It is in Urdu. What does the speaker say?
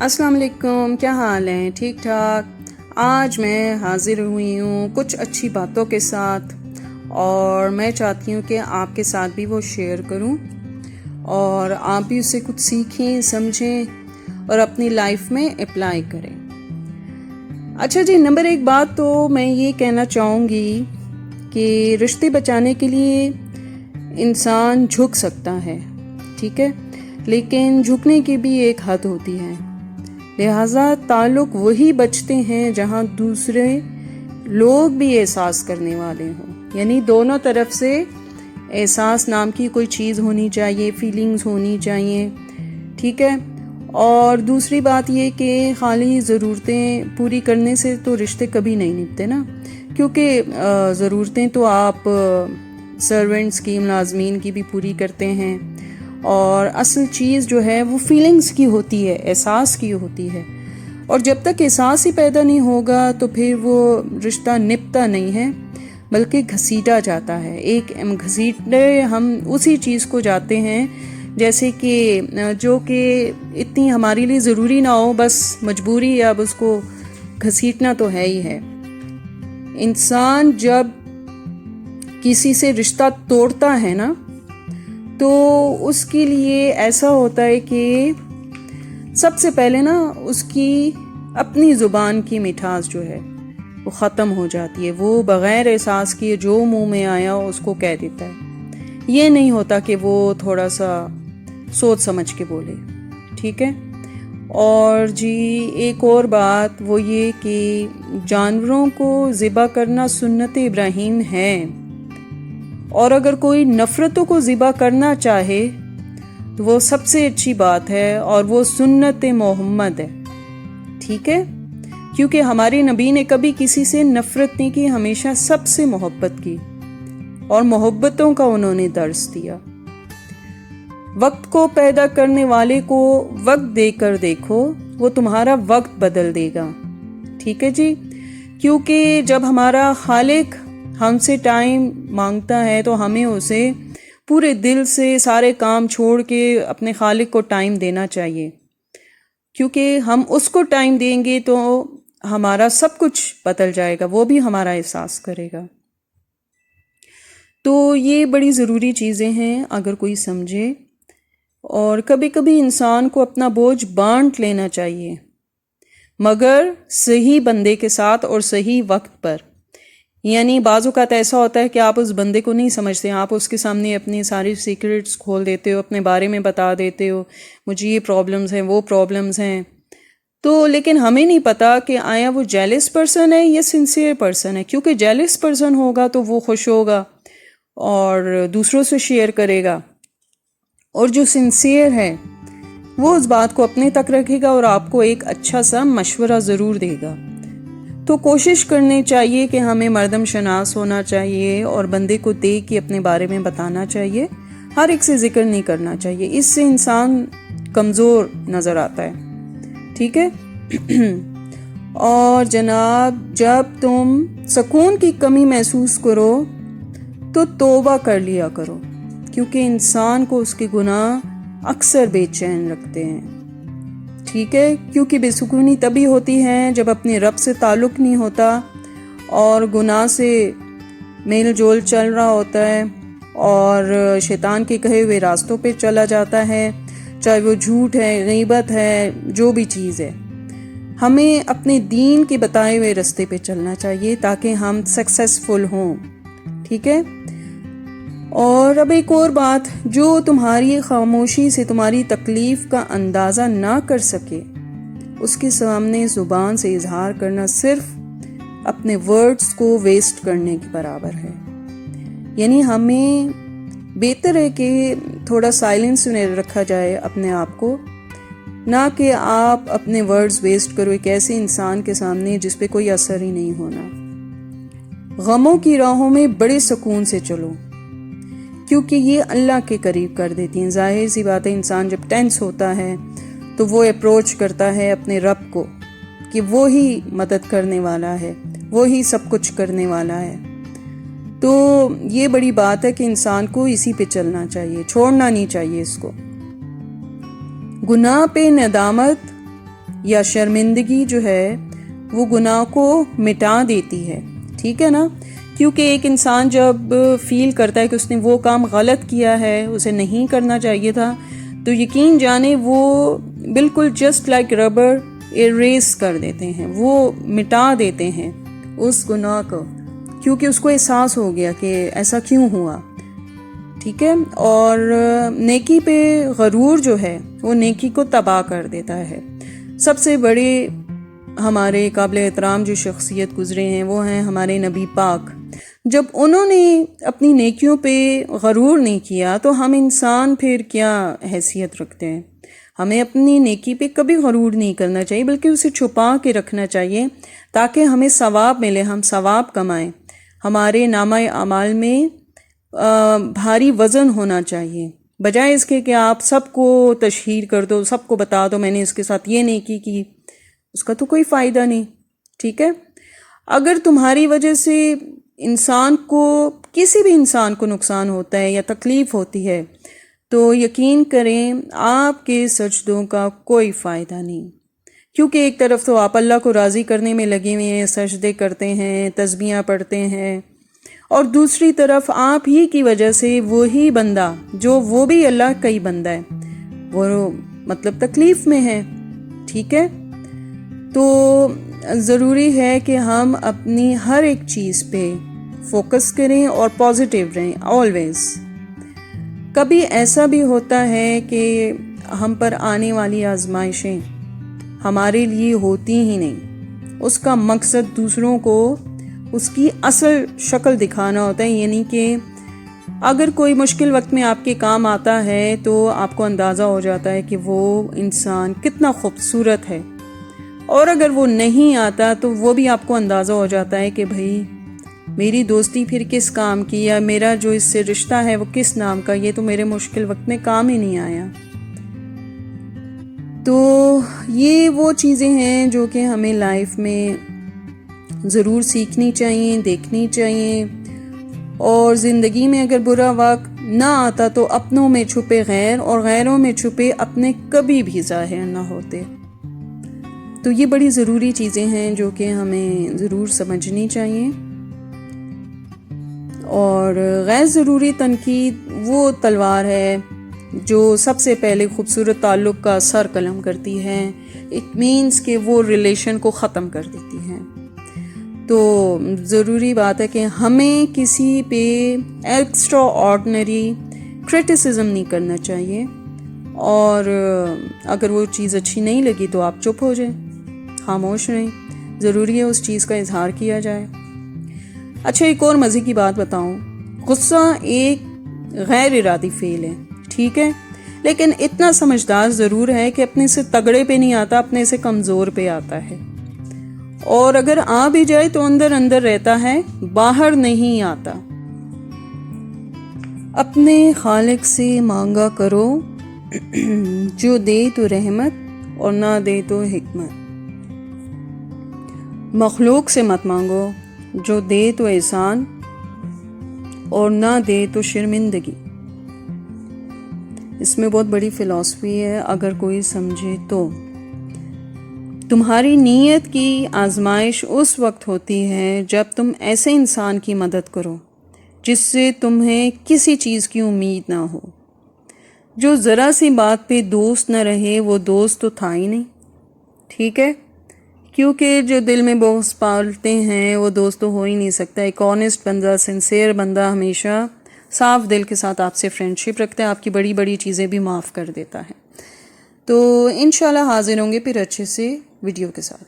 السلام علیکم، کیا حال ہے؟ ٹھیک ٹھاک۔ آج میں حاضر ہوئی ہوں کچھ اچھی باتوں کے ساتھ، اور میں چاہتی ہوں کہ آپ کے ساتھ بھی وہ شیئر کروں اور آپ بھی اس سے کچھ سیکھیں، سمجھیں اور اپنی لائف میں اپلائی کریں۔ اچھا جی، نمبر 1 بات تو میں یہ کہنا چاہوں گی کہ رشتے بچانے کے لیے انسان جھک سکتا ہے، ٹھیک ہے، لیکن جھکنے کی بھی ایک حد ہوتی ہے۔ لہٰذا تعلق وہی بچتے ہیں جہاں دوسرے لوگ بھی احساس کرنے والے ہوں، یعنی دونوں طرف سے احساس نام کی کوئی چیز ہونی چاہیے، فیلنگز ہونی چاہیے، ٹھیک ہے۔ اور دوسری بات یہ کہ خالی ضرورتیں پوری کرنے سے تو رشتے کبھی نہیں نبھتے نا، کیونکہ ضرورتیں تو آپ سرونٹس کی، ملازمین کی بھی پوری کرتے ہیں، اور اصل چیز جو ہے وہ فیلنگز کی ہوتی ہے، احساس کی ہوتی ہے، اور جب تک احساس ہی پیدا نہیں ہوگا تو پھر وہ رشتہ نبھتا نہیں ہے بلکہ گھسیٹا جاتا ہے۔ ایک گھسیٹے ہم اسی چیز کو جاتے ہیں جیسے کہ جو کہ اتنی ہمارے لیے ضروری نہ ہو، بس مجبوری، اب اس کو گھسیٹنا تو ہے ہی ہے۔ انسان جب کسی سے رشتہ توڑتا ہے نا، تو اس کے لیے ایسا ہوتا ہے کہ سب سے پہلے نا اس کی اپنی زبان کی مٹھاس جو ہے وہ ختم ہو جاتی ہے۔ وہ بغیر احساس کیے جو منہ میں آیا اس کو کہہ دیتا ہے، یہ نہیں ہوتا کہ وہ تھوڑا سا سوچ سمجھ کے بولے، ٹھیک ہے۔ اور جی ایک اور بات وہ یہ کہ جانوروں کو ذبح کرنا سنت ابراہیم ہے، اور اگر کوئی نفرتوں کو ذبح کرنا چاہے تو وہ سب سے اچھی بات ہے، اور وہ سنت محمد ہے، ٹھیک ہے، کیونکہ ہمارے نبی نے کبھی کسی سے نفرت نہیں کی، ہمیشہ سب سے محبت کی، اور محبتوں کا انہوں نے درس دیا۔ وقت کو پیدا کرنے والے کو وقت دے کر دیکھو، وہ تمہارا وقت بدل دے گا، ٹھیک ہے جی۔ کیونکہ جب ہمارا خالق ہم سے ٹائم مانگتا ہے تو ہمیں اسے پورے دل سے سارے کام چھوڑ کے اپنے خالق کو ٹائم دینا چاہیے، کیونکہ ہم اس کو ٹائم دیں گے تو ہمارا سب کچھ بدل جائے گا، وہ بھی ہمارا احساس کرے گا۔ تو یہ بڑی ضروری چیزیں ہیں اگر کوئی سمجھے، اور کبھی کبھی انسان کو اپنا بوجھ بانٹ لینا چاہیے، مگر صحیح بندے کے ساتھ اور صحیح وقت پر۔ یعنی بعض اوقات ایسا ہوتا ہے کہ آپ اس بندے کو نہیں سمجھتے، آپ اس کے سامنے اپنی ساری سیکرٹس کھول دیتے ہو، اپنے بارے میں بتا دیتے ہو، مجھے یہ پرابلمز ہیں، وہ پرابلمز ہیں، تو لیکن ہمیں نہیں پتا کہ آیا وہ جیلس پرسن ہے یا سنسیئر پرسن ہے، کیونکہ جیلس پرسن ہوگا تو وہ خوش ہوگا اور دوسروں سے شیئر کرے گا، اور جو سنسیئر ہے وہ اس بات کو اپنے تک رکھے گا اور آپ کو ایک اچھا سا مشورہ ضرور دے گا۔ تو کوشش کرنی چاہیے کہ ہمیں مردم شناس ہونا چاہیے، اور بندے کو دیکھ کے اپنے بارے میں بتانا چاہیے، ہر ایک سے ذکر نہیں کرنا چاہیے، اس سے انسان کمزور نظر آتا ہے، ٹھیک ہے۔ اور جناب جب تم سکون کی کمی محسوس کرو تو توبہ کر لیا کرو، کیونکہ انسان کو اس کے گناہ اکثر بے چین رکھتے ہیں، ٹھیک ہے۔ کیونکہ بے سکونی تبھی ہوتی ہے جب اپنے رب سے تعلق نہیں ہوتا اور گناہ سے میل جول چل رہا ہوتا ہے، اور شیطان کے کہے ہوئے راستوں پہ چلا جاتا ہے، چاہے وہ جھوٹ ہے، غیبت ہے، جو بھی چیز ہے۔ ہمیں اپنے دین کے بتائے ہوئے راستے پہ چلنا چاہیے تاکہ ہم سکسیسفل ہوں، ٹھیک ہے۔ اور اب ایک اور بات، جو تمہاری خاموشی سے تمہاری تکلیف کا اندازہ نہ کر سکے، اس کے سامنے زبان سے اظہار کرنا صرف اپنے ورڈز کو ویسٹ کرنے کے برابر ہے۔ یعنی ہمیں بہتر ہے کہ تھوڑا سائلنس میں رکھا جائے اپنے آپ کو، نہ کہ آپ اپنے ورڈز ویسٹ کرو ایک ایسے انسان کے سامنے جس پہ کوئی اثر ہی نہیں ہونا۔ غموں کی راہوں میں بڑے سکون سے چلو، کیونکہ یہ اللہ کے قریب کر دیتی ہیں۔ ظاہر سی بات ہے، انسان جب ٹینس ہوتا ہے تو وہ اپروچ کرتا ہے اپنے رب کو کہ وہی مدد کرنے والا ہے، وہی سب کچھ کرنے والا ہے۔ تو یہ بڑی بات ہے کہ انسان کو اسی پہ چلنا چاہیے، چھوڑنا نہیں چاہیے اس کو۔ گناہ پہ ندامت یا شرمندگی جو ہے وہ گناہ کو مٹا دیتی ہے، ٹھیک ہے نا؟ کیونکہ ایک انسان جب فیل کرتا ہے کہ اس نے وہ کام غلط کیا ہے، اسے نہیں کرنا چاہیے تھا، تو یقین جانے وہ بالکل جسٹ لائک ربر ایریز کر دیتے ہیں، وہ مٹا دیتے ہیں اس گناہ کو، کیونکہ اس کو احساس ہو گیا کہ ایسا کیوں ہوا، ٹھیک ہے؟ اور نیکی پہ غرور جو ہے وہ نیکی کو تباہ کر دیتا ہے۔ سب سے بڑے ہمارے قابل احترام جو شخصیت گزرے ہیں وہ ہیں ہمارے نبی پاک۔ جب انہوں نے اپنی نیکیوں پہ غرور نہیں کیا تو ہم انسان پھر کیا حیثیت رکھتے ہیں؟ ہمیں اپنی نیکی پہ کبھی غرور نہیں کرنا چاہیے، بلکہ اسے چھپا کے رکھنا چاہیے تاکہ ہمیں ثواب ملے، ہم ثواب کمائیں۔ ہمارے نامہ اعمال میں بھاری وزن ہونا چاہیے، بجائے اس کے کہ آپ سب کو تشہیر کر دو، سب کو بتا دو میں نے اس کے ساتھ یہ نیکی کی، اس کا تو کوئی فائدہ نہیں، ٹھیک ہے؟ اگر تمہاری وجہ سے انسان کو، کسی بھی انسان کو نقصان ہوتا ہے یا تکلیف ہوتی ہے تو یقین کریں آپ کے سجدوں کا کوئی فائدہ نہیں، کیونکہ ایک طرف تو آپ اللہ کو راضی کرنے میں لگے ہوئے ہیں، سجدے کرتے ہیں، تسبیحاں پڑھتے ہیں، اور دوسری طرف آپ ہی کی وجہ سے وہی بندہ جو وہ بھی اللہ کا ہی بندہ ہے وہ مطلب تکلیف میں ہے، ٹھیک ہے؟ تو ضروری ہے کہ ہم اپنی ہر ایک چیز پہ فوکس کریں اور پازیٹیو رہیں آلویز۔ کبھی ایسا بھی ہوتا ہے کہ ہم پر آنے والی آزمائشیں ہمارے لیے ہوتی ہی نہیں، اس کا مقصد دوسروں کو اس کی اصل شکل دکھانا ہوتا ہے، یعنی کہ اگر کوئی مشکل وقت میں آپ کے کام آتا ہے تو آپ کو اندازہ ہو جاتا ہے کہ وہ انسان کتنا خوبصورت ہے، اور اگر وہ نہیں آتا تو وہ بھی آپ کو اندازہ ہو جاتا ہے کہ بھئی میری دوستی پھر کس کام کی، یا میرا جو اس سے رشتہ ہے وہ کس نام کا، یہ تو میرے مشکل وقت میں کام ہی نہیں آیا۔ تو یہ وہ چیزیں ہیں جو کہ ہمیں لائف میں ضرور سیکھنی چاہیے، دیکھنی چاہیے، اور زندگی میں اگر برا وقت نہ آتا تو اپنوں میں چھپے غیر اور غیروں میں چھپے اپنے کبھی بھی ظاہر نہ ہوتے۔ تو یہ بڑی ضروری چیزیں ہیں جو کہ ہمیں ضرور سمجھنی چاہیے، اور غیر ضروری تنقید وہ تلوار ہے جو سب سے پہلے خوبصورت تعلق کا سر قلم کرتی ہے، اٹ مینس کہ وہ ریلیشن کو ختم کر دیتی ہے۔ تو ضروری بات ہے کہ ہمیں کسی پہ ایکسٹرا آرڈنری کرٹیسزم نہیں کرنا چاہیے، اور اگر وہ چیز اچھی نہیں لگی تو آپ چپ ہو جائیں، خاموش رہیں، ضروری ہے اس چیز کا اظہار کیا جائے۔ اچھا، ایک اور مزے کی بات بتاؤں، غصہ ایک غیر ارادی فعل ہے، ٹھیک ہے؟ لیکن اتنا سمجھدار ضرور ہے کہ اپنے سے تگڑے پہ نہیں آتا، اپنے سے کمزور پہ آتا ہے، اور اگر آ بھی جائے تو اندر اندر رہتا ہے، باہر نہیں آتا۔ اپنے خالق سے مانگا کرو جو دے تو رحمت اور نہ دے تو حکمت، مخلوق سے مت مانگو جو دے تو احسان اور نہ دے تو شرمندگی۔ اس میں بہت بڑی فلسفی ہے اگر کوئی سمجھے تو۔ تمہاری نیت کی آزمائش اس وقت ہوتی ہے جب تم ایسے انسان کی مدد کرو جس سے تمہیں کسی چیز کی امید نہ ہو، جو ذرا سی بات پہ دوست نہ رہے، وہ دوست تو تھا ہی نہیں، ٹھیک ہے؟ کیونکہ جو دل میں بغض پالتے ہیں وہ دوست تو ہو ہی نہیں سکتا۔ ایک آنیسٹ بندہ، سنسیئر بندہ ہمیشہ صاف دل کے ساتھ آپ سے فرینڈشپ رکھتا ہے، آپ کی بڑی بڑی چیزیں بھی معاف کر دیتا ہے۔ تو انشاءاللہ حاضر ہوں گے پھر اچھے سے ویڈیو کے ساتھ۔